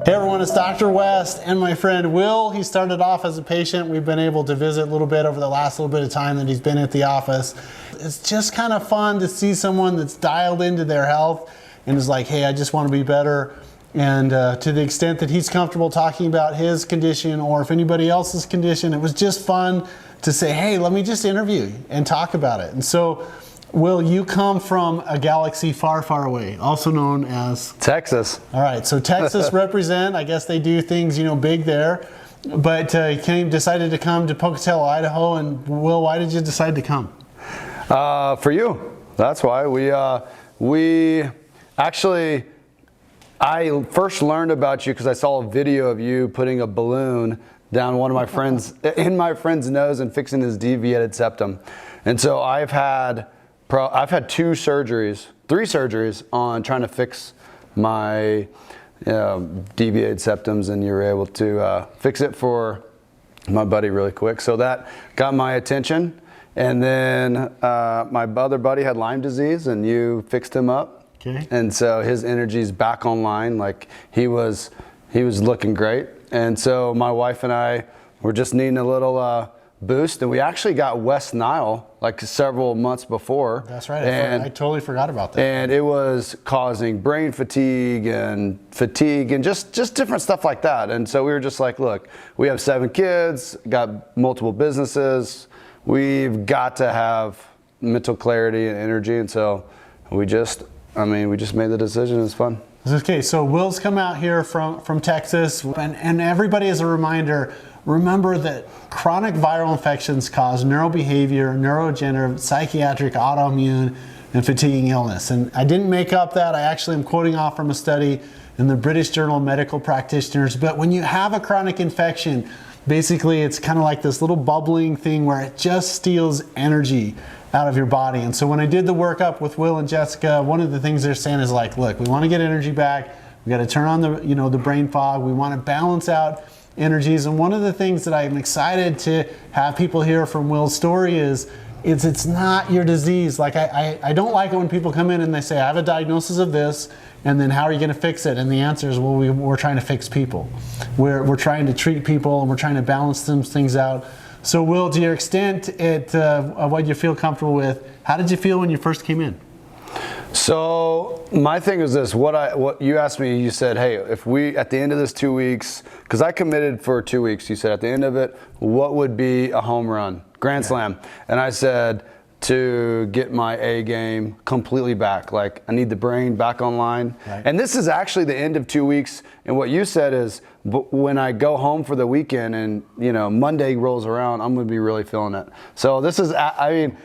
Hey everyone, it's Dr. West and my friend Will. He started off as a patient. We've been able to visit a little bit over the last little bit of time that he's been at the office. It's just kind of fun to see someone that's dialed into their health and is like, hey, I just want to be better. And to the extent that he's comfortable talking about his condition or if anybody else's condition, it was just fun to say, hey, let me just interview you and talk about it. And so, Will, you come from a galaxy far, far away, also known as? Texas. All right, so Texas represent, I guess they do things, big there. But you decided to come to Pocatello, Idaho. And Will, why did you decide to come? For you. That's why. We actually, I first learned about you because I saw a video of you putting a balloon down one of my friends, in my friend's nose and fixing his deviated septum. And so I've had three surgeries on trying to fix my deviated septums, and you were able to fix it for my buddy really quick. So that got my attention. And then my other buddy had Lyme disease, and you fixed him up. Okay. And so his energy's back online. Like he was looking great. And so my wife and I were just needing a little boost, and we actually got West Nile like several months before. That's right. I totally forgot about that. And it was causing brain fatigue and just different stuff like that. And so we were just like, look, we have 7 kids, got multiple businesses. We've got to have mental clarity and energy. And so we just made the decision. It's fun. Okay, so Will's come out here from Texas, and everybody, as a reminder, remember that chronic viral infections cause neurobehavior, neurodegenerative, psychiatric, autoimmune, and fatiguing illness. And I didn't make up that. I actually am quoting off from a study in the British Journal of Medical Practitioners. But when you have a chronic infection, basically it's kind of like this little bubbling thing where it just steals energy out of your body. And so when I did the workup with Will and Jessica, one of the things they're saying is like, look, we want to get energy back. We got to turn on the brain fog. We want to balance out energies. And one of the things that I'm excited to have people hear from Will's story is it's not your disease. Like I don't like it when people come in and they say, I have a diagnosis of this, and then how are you going to fix it? And the answer is, well, we're trying to fix people. We're trying to treat people, and we're trying to balance some things out. So Will, to your extent of what you feel comfortable with, how did you feel when you first came in? So my thing is this, what you asked me, you said, hey, if we, at the end of this 2 weeks, because I committed for 2 weeks, you said at the end of it, what would be a home run, grand slam? And I said, to get my A game completely back. Like I need the brain back online. Right. And this is actually the end of 2 weeks. And what you said is, when I go home for the weekend and Monday rolls around, I'm going to be really feeling it. So this is, I'm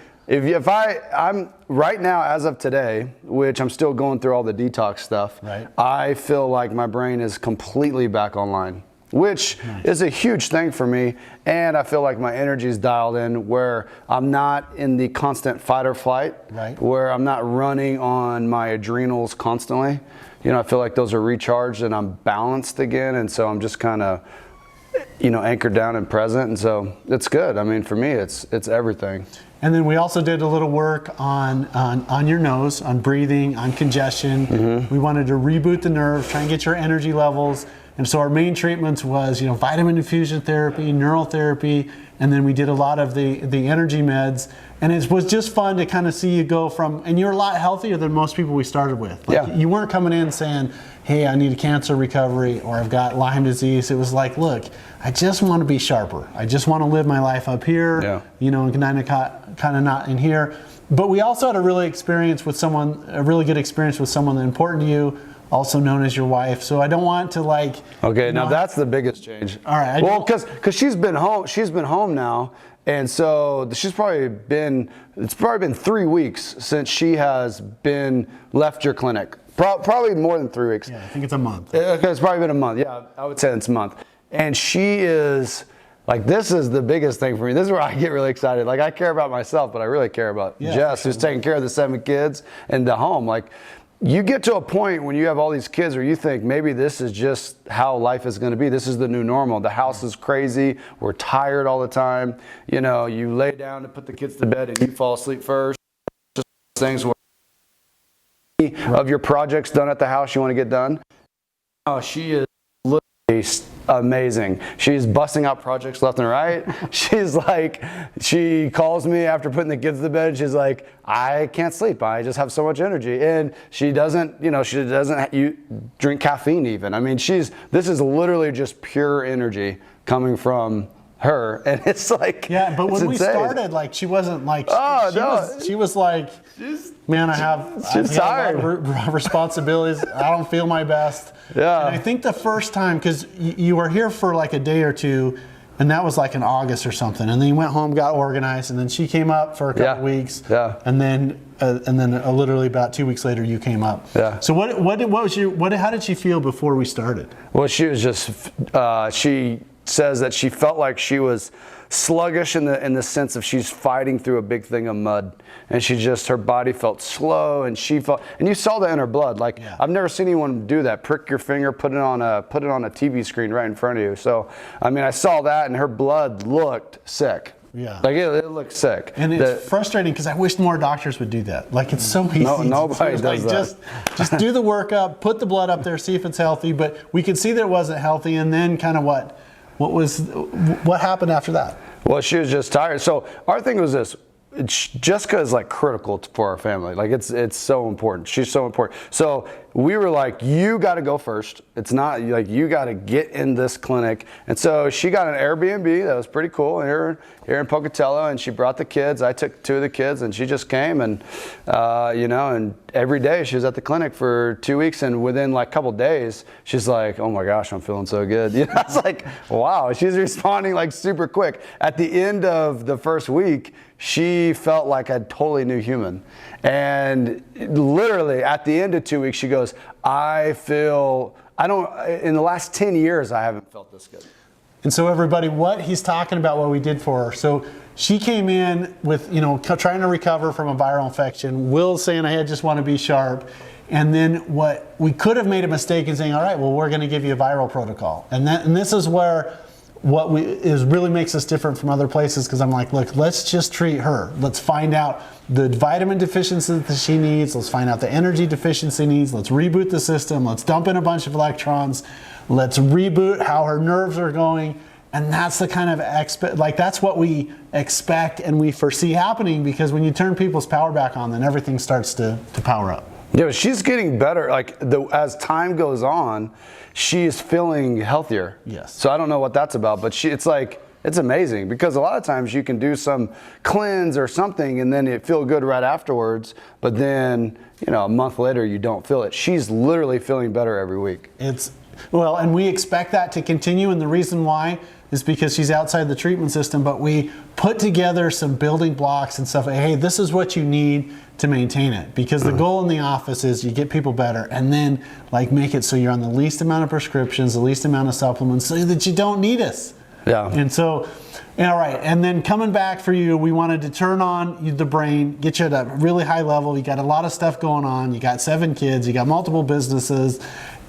right now, as of today, which I'm still going through all the detox stuff, right. I feel like my brain is completely back online, which is a huge thing for me. And I feel like my energy is dialed in where I'm not in the constant fight or flight, right. Where I'm not running on my adrenals constantly. I feel like those are recharged and I'm balanced again. And so I'm just kind of, anchored down and present. And so it's good. I mean, for me, it's everything. And then we also did a little work on your nose, on breathing, on congestion. Mm-hmm. We wanted to reboot the nerve, try and get your energy levels. And so our main treatments was, vitamin infusion therapy, Neuro Therapy, and then we did a lot of the energy meds. And it was just fun to kind of see you go from, and you're a lot healthier than most people we started with. Like, yeah. You weren't coming in saying, hey, I need a cancer recovery, or I've got Lyme disease. It was like, look, I just want to be sharper. I just want to live my life up here, and kind of not in here. But we also had a really good experience with someone that important to you, also known as your wife. So I don't want to Okay, now that's the biggest change. All right. Well, because she's been home now, and so it's probably been 3 weeks since she has left your clinic. Probably more than 3 weeks. Yeah, I think it's a month. Okay, it's probably been a month. Yeah, I would say it's a month. And she is this is the biggest thing for me. This is where I get really excited. I care about myself, but I really care about Jess, who's taking care of the 7 kids and the home. You get to a point when you have all these kids where you think maybe this is just how life is going to be. This is the new normal. The house is crazy. We're tired all the time. You lay down to put the kids to bed and you fall asleep first. Just things where of your projects done at the house you want to get done. Oh, she is She's amazing. She's busting out projects left and right. She's like, she calls me after putting the kids to bed. She's like, I can't sleep. I just have so much energy. And she doesn't, she doesn't drink caffeine even. I mean, this is literally just pure energy coming from her, and it's like, yeah, but when we started, like, she wasn't like, she was like, man, I have tired responsibilities. I don't feel my best. Yeah. And I think the first time, because you were here for like a day or two, and that was like in August or something, and then you went home, got organized, and then she came up for a couple weeks, and then literally about 2 weeks later, you came up. Yeah. So how did she feel before we started? Well, she was just she says that she felt like she was sluggish in the sense of she's fighting through a big thing of mud, and her body felt slow, and and you saw that in her blood. Like, I've never seen anyone do that. Prick your finger, put it on a TV screen right in front of you. So, I mean, I saw that, and her blood looked sick. Yeah. Like, it looked sick. And it's frustrating because I wish more doctors would do that. Like, it's so easy. Nobody does that. Just do the workup, put the blood up there, see if it's healthy. But we could see that it wasn't healthy, and then kind of what happened after that? Well, she was just tired. So our thing was this. Jessica is like critical for our family. Like, it's so important. She's so important. So we were like, you got to go first. It's not like, you got to get in this clinic. And so she got an Airbnb that was pretty cool here in Pocatello, and she brought the kids. I took 2 of the kids, and she just came, and and every day she was at the clinic for 2 weeks, and within like a couple days, she's like, oh my gosh, I'm feeling so good. I was like, wow, she's responding like super quick. At the end of the first week, she felt like a totally new human. And literally at the end of 2 weeks, she goes, in the last 10 years, I haven't felt this good. And so everybody, what he's talking about, what we did for her. So she came in with, trying to recover from a viral infection. Will's saying, I just want to be sharp. And then what we could have made a mistake in saying, all right, well, we're going to give you a viral protocol. And this is where really makes us different from other places, because I'm like, look, let's just treat her. Let's find out the vitamin deficiency that she needs. Let's find out the energy deficiency needs. Let's reboot the system. Let's dump in a bunch of electrons. Let's reboot how her nerves are going. And that's the kind of that's what we expect and we foresee happening, because when you turn people's power back on, then everything starts to power up. Yeah, she's getting better. Like, as time goes on, she is feeling healthier. Yes. So I don't know what that's about, but it's amazing, because a lot of times you can do some cleanse or something and then you feel good right afterwards, but then, a month later you don't feel it. She's literally feeling better every week. And we expect that to continue, and the reason why is because she's outside the treatment system, but we put together some building blocks and stuff. Hey, this is what you need to maintain it, because the goal in the office is you get people better, and then make it so you're on the least amount of prescriptions, the least amount of supplements, so that you don't need us. Yeah. And so, all right, and then coming back for you, we wanted to turn on the brain, get you at a really high level. You got a lot of stuff going on. You got 7 kids. You got multiple businesses.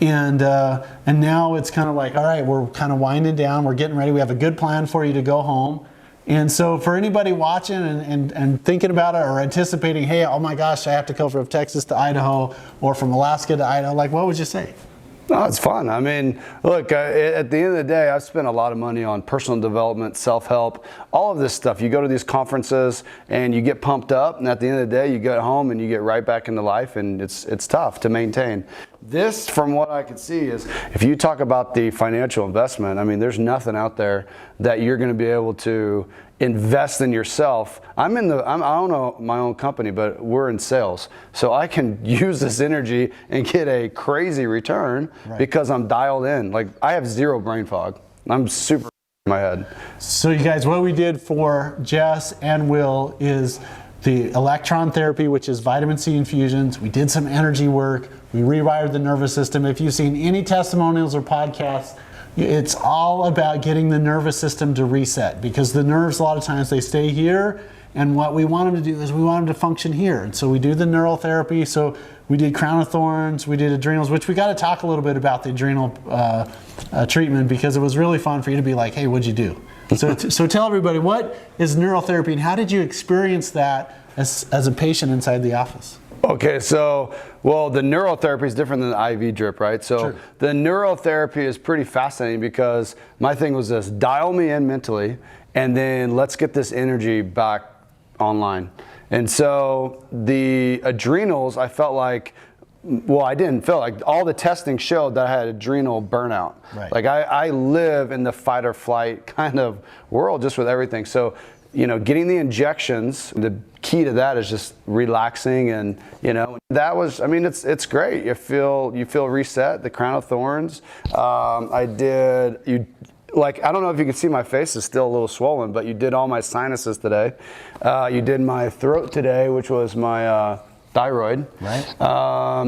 And now it's kind of like, all right, we're kind of winding down. We're getting ready. We have a good plan for you to go home. And so for anybody watching and thinking about it or anticipating, hey, oh my gosh, I have to go from Texas to Idaho or from Alaska to Idaho, what would you say? No, it's fun. I mean, look, at the end of the day, I've spent a lot of money on personal development, self-help, all of this stuff. You go to these conferences and you get pumped up, and at the end of the day, you get home and you get right back into life, and it's tough to maintain. This, from what I can see, is if you talk about the financial investment, I mean, there's nothing out there that you're going to be able to invest in yourself. I own my own company, but we're in sales. So I can use this energy and get a crazy return because I'm dialed in. I have zero brain fog. I'm super in my head. So you guys, what we did for Jess and Will is the Electron Therapy, which is vitamin C infusions. We did some energy work. We rewired the nervous system. If you've seen any testimonials or podcasts, it's all about getting the nervous system to reset, because the nerves, a lot of times, they stay here, and what we want them to do is we want them to function here. And so we do the Neuro Therapy. So we did crown of thorns, we did adrenals, which we got to talk a little bit about the adrenal treatment, because it was really fun for you to be like, hey, what'd you do? So tell everybody, what is neurotherapy, and how did you experience that as a patient inside the office? Okay, so, well, the Neuro Therapy is different than the IV drip, right? So Sure. the Neuro Therapy is pretty fascinating because my thing was this: dial me in mentally, and then let's get this energy back online. And so the adrenals, I felt like, well, I didn't feel like, all the testing showed that I had adrenal burnout. Right. Like I live in the fight or flight kind of world just with everything. So, you know, getting the injections, the key to that is just relaxing, and, you know, that was, I mean, it's great. You feel reset, the crown of thorns. I don't know if you can see, my face is still a little swollen, but you did all my sinuses today. You did my throat today, which was my thyroid. Right.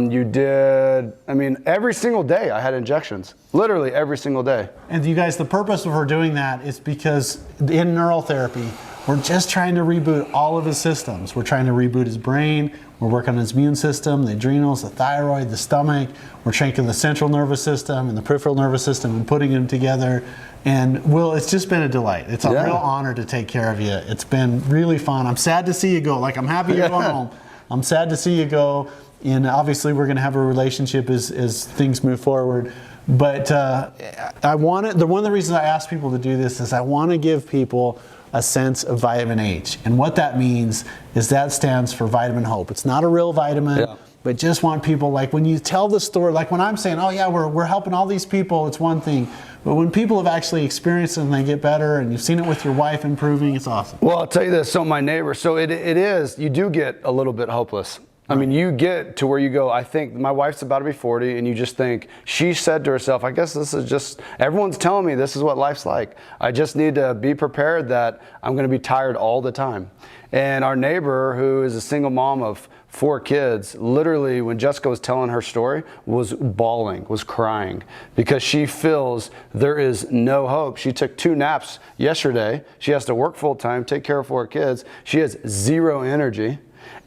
You did, I mean, every single day I had injections, literally every single day. And you guys, the purpose of her doing that is because in Neuro Therapy, we're just trying to reboot all of his systems. We're trying to reboot his brain. We're working on his immune system, the adrenals, the thyroid, the stomach. We're taking the central nervous system and the peripheral nervous system and putting them together. And Will, it's just been a delight. It's a real honor to take care of you. It's been really fun. I'm sad to see you go. Like, I'm happy you're going home. I'm sad to see you go. And obviously we're going to have a relationship as things move forward. But one of the reasons I ask people to do this is I want to give people a sense of vitamin H. And what that means is that stands for vitamin hope. It's not a real vitamin, but just want people, like when you tell the story, like when I'm saying, oh yeah, we're helping all these people, it's one thing. But when people have actually experienced it and they get better, and you've seen it with your wife improving, it's awesome. Well, I'll tell you this, so my neighbor, so it is, you do get a little bit hopeless. I mean, you get to where you go, I think my wife's about to be 40, and you just think, she said to herself, I guess this is just, everyone's telling me this is what life's like. I just need to be prepared that I'm going to be tired all the time. And our neighbor, who is a single mom of 4 kids, literally when Jessica was telling her story, was bawling, was crying, because she feels there is no hope. She took 2 naps yesterday. She has to work full time, take care of 4 kids. She has 0 energy.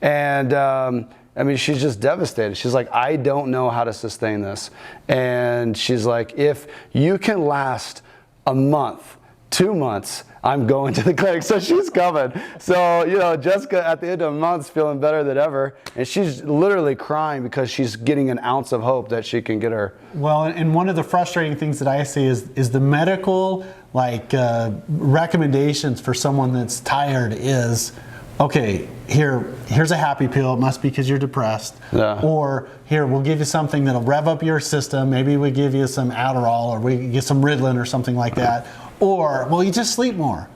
And I mean, she's just devastated. She's like, I don't know how to sustain this. And she's like, if you can last a month, 2 months, I'm going to the clinic. So she's coming. So, you know, Jessica at the end of a month's feeling better than ever. And she's literally crying because she's getting an ounce of hope that she can get her. Well, and one of the frustrating things that I see is the medical recommendations for someone that's tired is, okay, here's a happy pill. It must be because you're depressed. Yeah. Or here, we'll give you something that'll rev up your system. Maybe we give you some Adderall, or we get some Ritalin or something like that. Or, well, you just sleep more.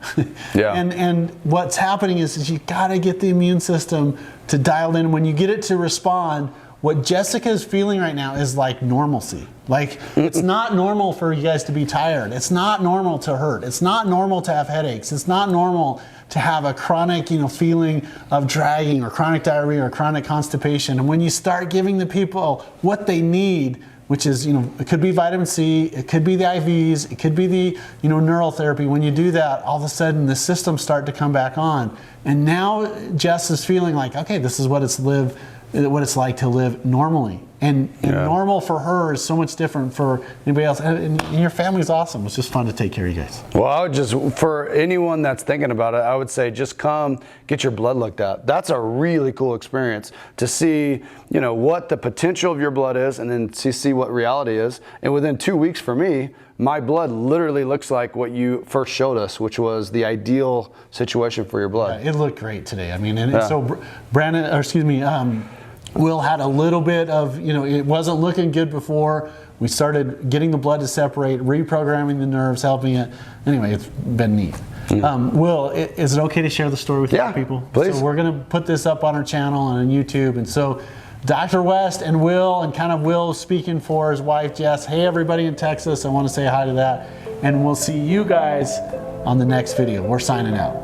Yeah. And what's happening is you got to get the immune system to dial in. When you get it to respond, what Jessica is feeling right now is like normalcy. Like, it's not normal for you guys to be tired. It's not normal to hurt. It's not normal to have headaches. It's not normal to have a chronic, feeling of dragging, or chronic diarrhea, or chronic constipation. And when you start giving the people what they need, which is, it could be vitamin C, it could be the IVs, it could be the, neural therapy. When you do that, all of a sudden the systems start to come back on. And now Jess is feeling like, okay, this is what it's like to live normally. And normal for her is so much different for anybody else. And your family's awesome. It's just fun to take care of you guys. Well, I would just, for anyone that's thinking about it, I would say just come get your blood looked at. That's a really cool experience to see, what the potential of your blood is, and then to see what reality is. And within 2 weeks for me, my blood literally looks like what you first showed us, which was the ideal situation for your blood. Yeah, it looked great today. I mean, so Will had a little bit of, it wasn't looking good before. We started getting the blood to separate, reprogramming the nerves, helping it. Anyway, it's been neat. Will, is it okay to share the story with other people? Please. So we're going to put this up on our channel and on YouTube. And so Dr. West and Will, and kind of Will speaking for his wife, Jess. Hey, everybody in Texas, I want to say hi to that. And we'll see you guys on the next video. We're signing out.